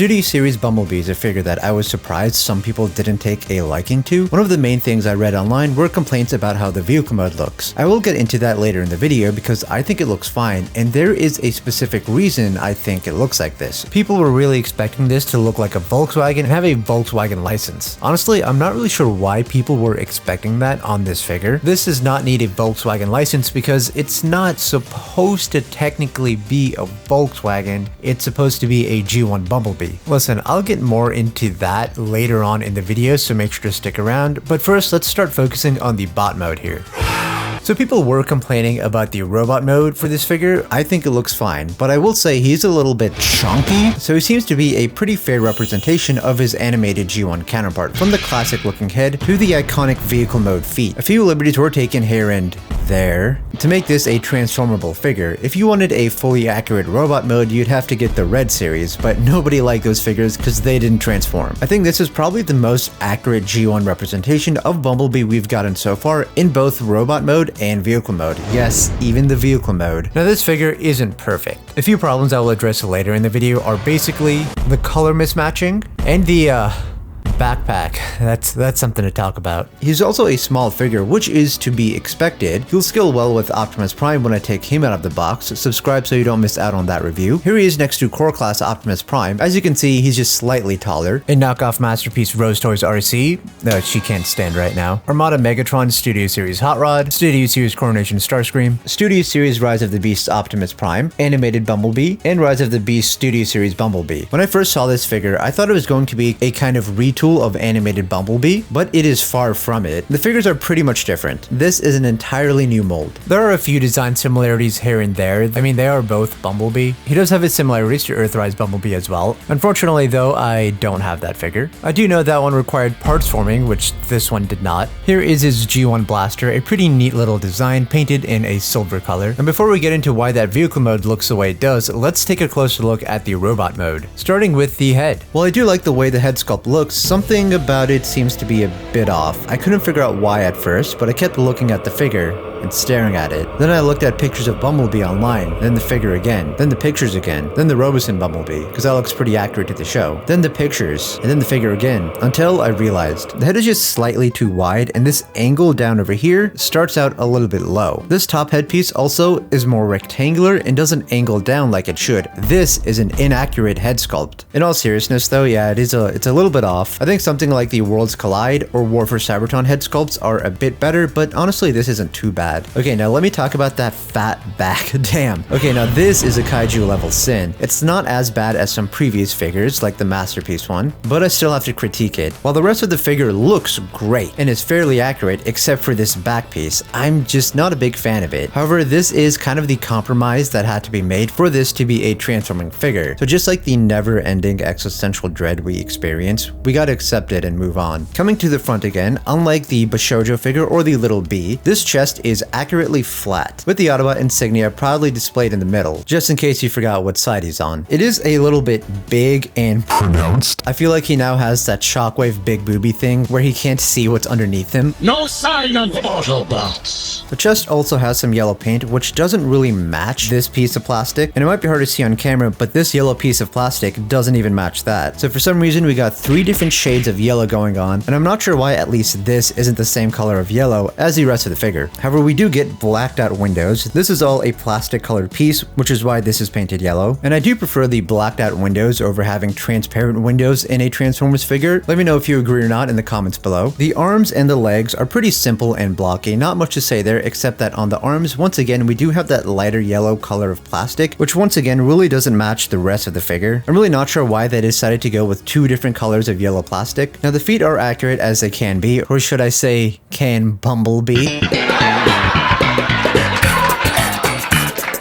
Studio Series Bumblebee is a figure that I was surprised some people didn't take a liking to. One of the main things I read online were complaints about how the vehicle mode looks. I will get into that later in the video because I think it looks fine, and there is a specific reason I think it looks like this. People were really expecting this to look like a Volkswagen and have a Volkswagen license. Honestly, I'm not really sure why people were expecting that on this figure. This does not need a Volkswagen license because it's not supposed to technically be a Volkswagen. It's supposed to be a G1 Bumblebee. Listen, I'll get more into that later on in the video, so make sure to stick around. But first, let's start focusing on the bot mode here. So people were complaining about the robot mode for this figure. I think it looks fine, but I will say he's a little bit chunky, so he seems to be a pretty fair representation of his animated G1 counterpart, from the classic looking head to the iconic vehicle mode feet. A few liberties were taken here and there to make this a transformable figure. If you wanted a fully accurate robot mode, you'd have to get the red series, but nobody liked those figures because they didn't transform. I think this is probably the most accurate G1 representation of Bumblebee we've gotten so far in both robot mode and vehicle mode. Yes, even the vehicle mode. Now this figure isn't perfect. A few problems I will address later in the video are basically the color mismatching and the backpack. That's something to talk about. He's also a small figure, which is to be expected. He'll scale well with Optimus Prime when I take him out of the box. Subscribe so you don't miss out on that review. Here he is next to core class Optimus Prime. As you can see, he's just slightly taller. In knockoff masterpiece Rose Toys RC, she can't stand right now. Armada Megatron Studio Series Hot Rod, Studio Series Coronation Starscream, Studio Series Rise of the Beast Optimus Prime, Animated Bumblebee, and Rise of the Beast Studio Series Bumblebee. When I first saw this figure, I thought it was going to be a kind of retool of animated Bumblebee, but it is far from it. The figures are pretty much different. This is an entirely new mold. There are a few design similarities here and there. I mean, they are both Bumblebee. He does have his similarities to Earthrise Bumblebee as well. Unfortunately though, I don't have that figure. I do know that one required parts forming, which this one did not. Here is his G1 Blaster, a pretty neat little design painted in a silver color. And before we get into why that vehicle mode looks the way it does, let's take a closer look at the robot mode, starting with the head. While I do like the way the head sculpt looks, something about it seems to be a bit off. I couldn't figure out why at first, but I kept looking at the figure and staring at it. Then I looked at pictures of Bumblebee online, then the figure again, then the pictures again, then the Roboson Bumblebee, because that looks pretty accurate to the show, then the pictures, and then the figure again, until I realized the head is just slightly too wide, and this angle down over here starts out a little bit low. This top headpiece also is more rectangular and doesn't angle down like it should. This is an inaccurate head sculpt. In all seriousness though, yeah, it's a little bit off. I think something like the Worlds Collide or War for Cybertron head sculpts are a bit better, but honestly this isn't too bad. Okay, now let me talk about that fat back. Damn. Okay, now this is a kaiju level sin. It's not as bad as some previous figures, like the Masterpiece one, but I still have to critique it. While the rest of the figure looks great and is fairly accurate, except for this back piece, I'm just not a big fan of it. However, this is kind of the compromise that had to be made for this to be a transforming figure. So just like the never-ending existential dread we experience, we gotta accept it and move on. Coming to the front again, unlike the Bashojo figure or the Little B, this chest is accurately flat, with the Autobot insignia proudly displayed in the middle, just in case you forgot what side he's on. It is a little bit big and pronounced. I feel like he now has that Shockwave big booby thing where he can't see what's underneath him. No sign of Autobots! The chest also has some yellow paint, which doesn't really match this piece of plastic, and it might be hard to see on camera, but this yellow piece of plastic doesn't even match that. So for some reason, we got 3 different shades of yellow going on, and I'm not sure why at least this isn't the same color of yellow as the rest of the figure. However, we do get blacked out windows. This is all a plastic colored piece, which is why this is painted yellow. And I do prefer the blacked out windows over having transparent windows in a Transformers figure. Let me know if you agree or not in the comments below. The arms and the legs are pretty simple and blocky. Not much to say there, except that on the arms, once again, we do have that lighter yellow color of plastic, which once again really doesn't match the rest of the figure. I'm really not sure why they decided to go with 2 different colors of yellow plastic. Now the feet are accurate as they can be, or should I say, can Bumblebee.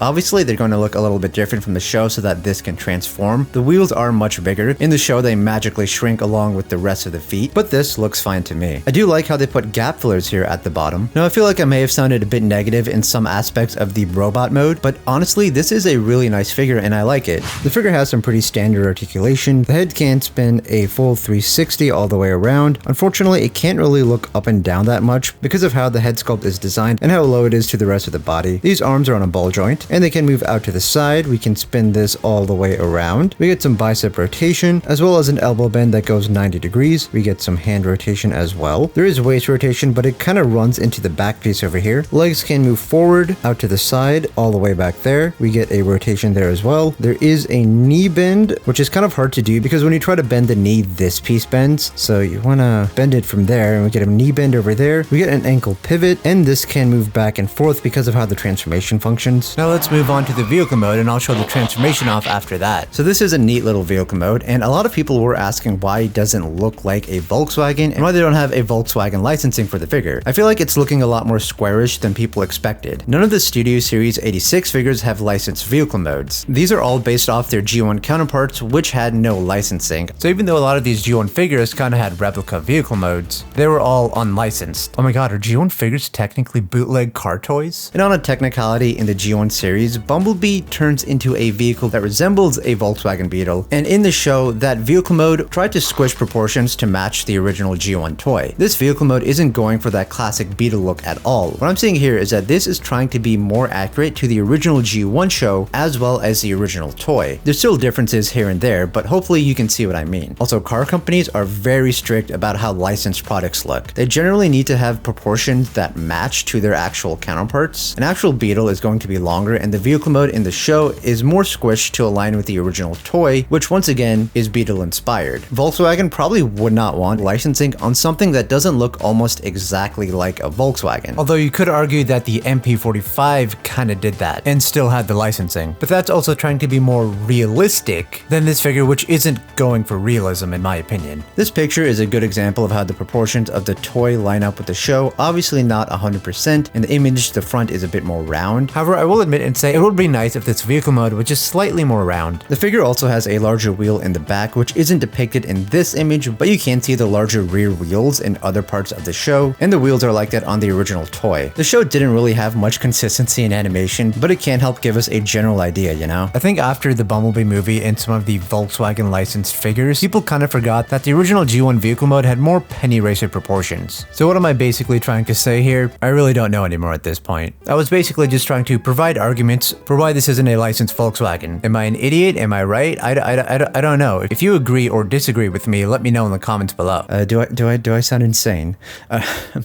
Obviously, they're going to look a little bit different from the show so that this can transform. The wheels are much bigger. In the show, they magically shrink along with the rest of the feet, but this looks fine to me. I do like how they put gap fillers here at the bottom. Now, I feel like I may have sounded a bit negative in some aspects of the robot mode, but honestly, this is a really nice figure and I like it. The figure has some pretty standard articulation. The head can spin a full 360 all the way around. Unfortunately, it can't really look up and down that much because of how the head sculpt is designed and how low it is to the rest of the body. These arms are on a ball joint, and they can move out to the side. We can spin this all the way around. We get some bicep rotation, as well as an elbow bend that goes 90 degrees. We get some hand rotation as well. There is waist rotation, but it kind of runs into the back piece over here. Legs can move forward, out to the side, all the way back there. We get a rotation there as well. There is a knee bend, which is kind of hard to do because when you try to bend the knee, this piece bends. So you want to bend it from there, and we get a knee bend over there. We get an ankle pivot, and this can move back and forth because of how the transformation functions. Now let's move on to the vehicle mode, and I'll show the transformation off after that. So this is a neat little vehicle mode, and a lot of people were asking why it doesn't look like a Volkswagen and why they don't have a Volkswagen licensing for the figure. I feel like it's looking a lot more squarish than people expected. None of the Studio Series 86 figures have licensed vehicle modes. These are all based off their G1 counterparts, which had no licensing. So even though a lot of these G1 figures kind of had replica vehicle modes, they were all unlicensed. Oh my god, are G1 figures technically bootleg car toys? And on a technicality in the G1 series, Bumblebee turns into a vehicle that resembles a Volkswagen Beetle, and in the show, that vehicle mode tried to squish proportions to match the original G1 toy. This vehicle mode isn't going for that classic Beetle look at all. What I'm seeing here is that this is trying to be more accurate to the original G1 show as well as the original toy. There's still differences here and there, but hopefully you can see what I mean. Also, car companies are very strict about how licensed products look. They generally need to have proportions that match to their actual counterparts. An actual Beetle is going to be longer, and the vehicle mode in the show is more squished to align with the original toy, which once again is Beetle inspired. Volkswagen probably would not want licensing on something that doesn't look almost exactly like a Volkswagen. Although you could argue that the MP45 kind of did that and still had the licensing. But that's also trying to be more realistic than this figure, which isn't going for realism in my opinion. This picture is a good example of how the proportions of the toy line up with the show. Obviously not 100%, and the image to the front is a bit more round. However, I will admit and say it would be nice if this vehicle mode was just slightly more round. The figure also has a larger wheel in the back, which isn't depicted in this image, but you can see the larger rear wheels in other parts of the show, and the wheels are like that on the original toy. The show didn't really have much consistency in animation, but it can help give us a general idea, you know? I think after the Bumblebee movie and some of the Volkswagen licensed figures, people kind of forgot that the original G1 vehicle mode had more penny racer proportions. So what am I basically trying to say here? I really don't know anymore at this point. I was basically just trying to provide arguments for why this isn't a licensed Volkswagen. Am I an idiot? Am I right? I don't know. If you agree or disagree with me, let me know in the comments below. Do I sound insane?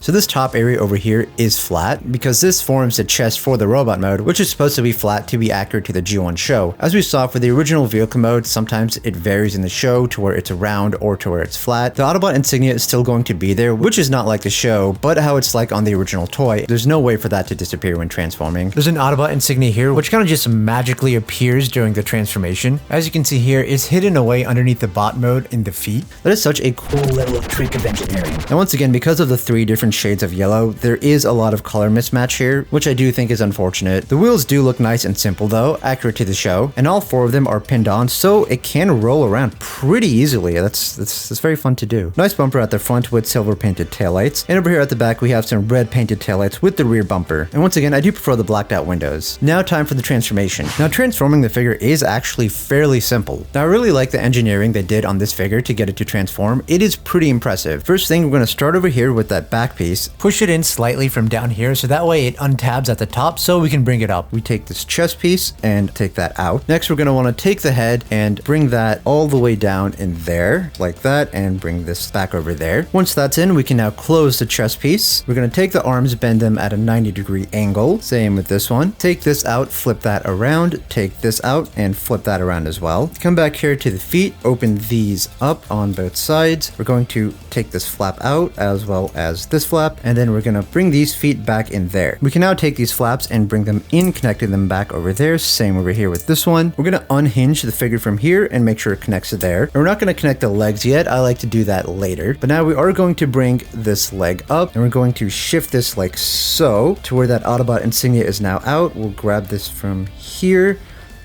So this top area over here is flat because this forms the chest for the robot mode, which is supposed to be flat to be accurate to the G1 show. As we saw for the original vehicle mode, sometimes it varies in the show to where it's round or to where it's flat. The Autobot insignia is still going to be there, which is not like the show, but how it's like on the original toy. There's no way for that to disappear when transforming. There's an Autobot insignia here, which kind of just magically appears during the transformation. As you can see here, it's hidden away underneath the bot mode in the feet. That is such a cool little trick of engineering. And once again, because of the 3 different shades of yellow, there is a lot of color mismatch here, which I do think is unfortunate. The wheels do look nice and simple though, accurate to the show, and all 4 of them are pinned on, so it can roll around pretty easily. That's very fun to do. Nice bumper at the front with silver painted taillights, and over here at the back we have some red painted taillights with the rear bumper. And once again, I do prefer the blacked out windows. Now time for the transformation. Now transforming the figure is actually fairly simple. Now I really like the engineering they did on this figure to get it to transform. It is pretty impressive. First thing, we're going to start over here with that back piece, push it in slightly from down here so that way it untabs at the top so we can bring it up. We take this chest piece and take that out. Next, we're going to want to take the head and bring that all the way down in there like that and bring this back over there. Once that's in, we can now close the chest piece. We're going to take the arms, bend them at a 90-degree angle. Same with this one. Take this out, flip that around, take this out and flip that around as well. Come back here to the feet, open these up on both sides. We're going to take this flap out as well as this flap, and then we're going to bring these feet back in there. We can now take these flaps and bring them in, connecting them back over there. Same over here with this one. We're going to unhinge the figure from here and make sure it connects to there. And we're not going to connect the legs yet. I like to do that later. But now we are going to bring this leg up and we're going to shift this like so to where that Autobot insignia is now out. We'll grab this from here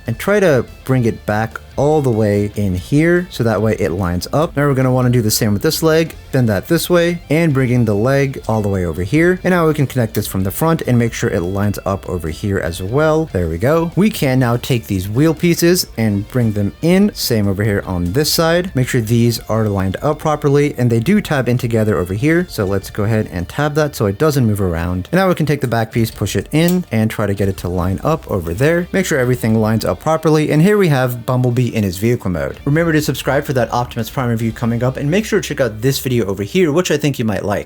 and try to bring it back all the way in here, so that way it lines up. Now we're going to want to do the same with this leg, bend that this way, and bringing the leg all the way over here. And now we can connect this from the front and make sure it lines up over here as well. There we go. We can now take these wheel pieces and bring them in. Same over here on this side. Make sure these are lined up properly, and they do tab in together over here. So let's go ahead and tab that so it doesn't move around. And now we can take the back piece, push it in, and try to get it to line up over there. Make sure everything lines up properly. And here we have Bumblebee in his vehicle mode. Remember to subscribe for that Optimus Prime review coming up, and make sure to check out this video over here, which I think you might like.